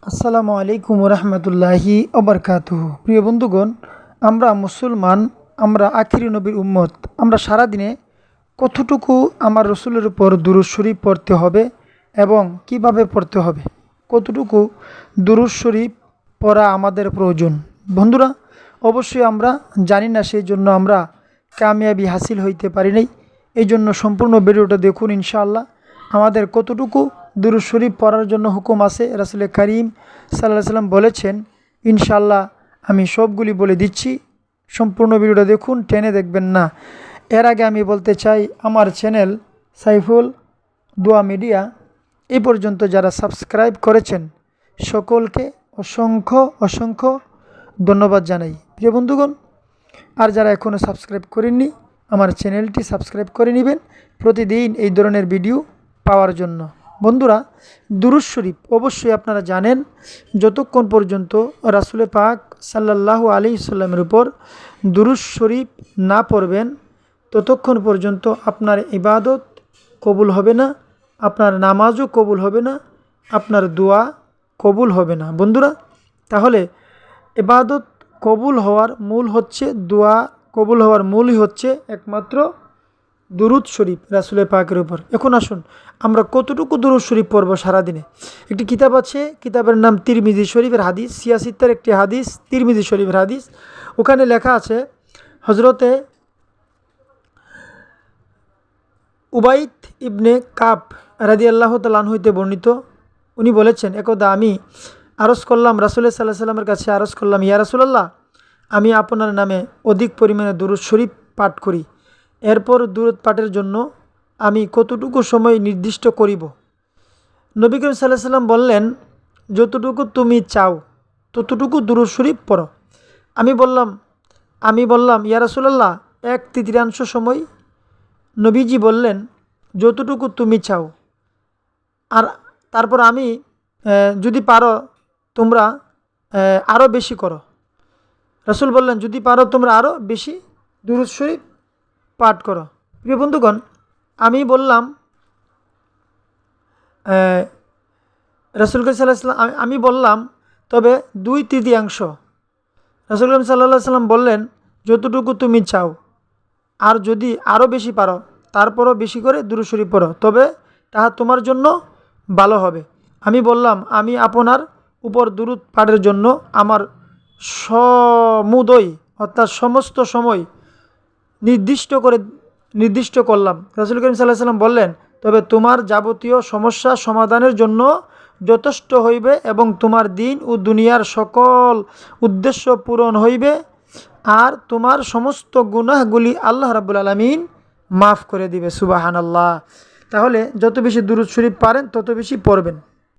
আসসালামু আলাইকুম রহমতুল্লাহি ওবরকাতুহু। প্রিয় বন্ধুগণ, আমরা মুসলমান, আমরা আখিরি নবীর উম্মত। আমরা সারাদিনে কতটুকু আমার রসুলের উপর দুরূদ শরীফ পড়তে হবে এবং কিভাবে পড়তে হবে, কতটুকু দুরূদ শরীফ পড়া আমাদের প্রয়োজন। বন্ধুরা, অবশ্যই আমরা জানি না, সেই জন্য আমরা কামিয়াবি হাসিল হইতে পারি নাই। এই জন্য সম্পূর্ণ ভিডিওটা দেখুন। ইনশাআল্লাহ আমাদের কতটুকু দুরূদ শরীফ পড়ার জন্য হুকুম আছে, রাসূল করিম সাল্লাল্লাহু আলাইহি সাল্লাম বলেছেন। ইনশাআল্লাহ আমি সবগুলি বলে দিচ্ছি, সম্পূর্ণ ভিডিওটা দেখুন, টেনে দেখবেন না। এর আগে আমি বলতে চাই, আমার চ্যানেল সাইফুল দোয়া মিডিয়া এই পর্যন্ত যারা সাবস্ক্রাইব করেছেন সকলকে অসংখ্য অসংখ্য ধন্যবাদ জানাই। প্রিয় বন্ধুগণ, আর যারা এখনও সাবস্ক্রাইব করেননি, আমার চ্যানেলটি সাবস্ক্রাইব করে নেবেন প্রতিদিন এই ধরনের ভিডিও পাওয়ার জন্য। বন্ধুরা, দুরূদ শরীফ অবশ্যই আপনারা জানেন, যতক্ষণ পর্যন্ত রাসূল পাক সাল্লাল্লাহু আলাইহি সাল্লামের উপর দুরূদ শরীফ না পড়বেন ততক্ষণ পর্যন্ত আপনার ইবাদত কবুল হবে না, আপনার নামাজও কবুল হবে না, আপনার দোয়া কবুল হবে না। বন্ধুরা, তাহলে ইবাদত কবুল হওয়ার মূল হচ্ছে, দোয়া কবুল হওয়ার মূলই হচ্ছে একমাত্র দুরূদ শরীফ রাসূল পাকের উপর। এখন আসুন আমরা কতটুকু দুরূদ শরীফ পড়ব সারাদিনে। একটি কিতাব আছে, কিতাবের নাম তিরমিজি শরীফের হাদিস, সিয়াসিত্তার একটি হাদিস, তিরমিজি শরীফের হাদিস। ওখানে লেখা আছে, হজরতে উবাইদ ইবনে কাব রাদিয়াল্লাহু তাআলা আনহু হইতে বর্ণিত, উনি বলেছেন, একদা আমি আরজ করলাম, রাসূল সাল্লাল্লাহু আলাইহি সাল্লামের কাছে আরজ করলাম, ইয়া রাসূলুল্লাহ, আমি আপনার নামে অধিক পরিমাণে দুরূদ শরীফ পাঠ করি, এরপর দুরূদ পাঠের জন্য আমি কতটুকু সময় নির্দিষ্ট করিব? নবী করিম সাল্লাল্লাহু আলাইহি সাল্লাম বললেন, যতটুকু তুমি চাও ততটুকু দুরূদ শরীফ পড়ো। আমি বললাম ইয়া রাসূলুল্লাহ, 1/3 সময়? নবীজি বললেন, যতটুকু তুমি চাও। আর তারপর আমি যদি পারো তোমরা আরও বেশি করো। রাসূল বললেন, যদি পারো তোমরা আরও বেশি দুরূদ শরীফ পাঠ করো। প্রিয় বন্ধুগণ, আমি বললাম, রাসূল করিম সাল্লাল্লাহু আলাইহি ওয়াসাল্লাম, আমি বললাম তবে 2/3। রাসূল করিম সাল্লাল্লাহু আলাইহি ওয়াসাল্লাম বললেন, যতটুকু তুমি চাও, আর যদি আরও বেশি পারো তারপরও বেশি করে দুরূদ শরীফ পড়ো, তবে তাহা তোমার জন্য ভালো হবে। আমি বললাম, আমি আপনার উপর দুরূদ পাঠের জন্য আমার সমুদয় অর্থাৎ সমস্ত সময় নির্দিষ্ট করলাম। রাসূল করিম সাল্লাল্লাহু আলাইহি ওয়াসাল্লাম বললেন, তবে তোমার যাবতীয় সমস্যা সমাধানের জন্য যথেষ্ট হইবে এবং তোমার দিন ও দুনিয়ার সকল উদ্দেশ্য পূরণ হইবে, আর তোমার সমস্ত গুনাহগুলি আল্লাহ রাব্বুল আলামিন মাফ করে দিবে। সুবহানাল্লাহ। তাহলে যত বেশি দুরূদ শরীফ পারেন তত বেশি পড়বেন।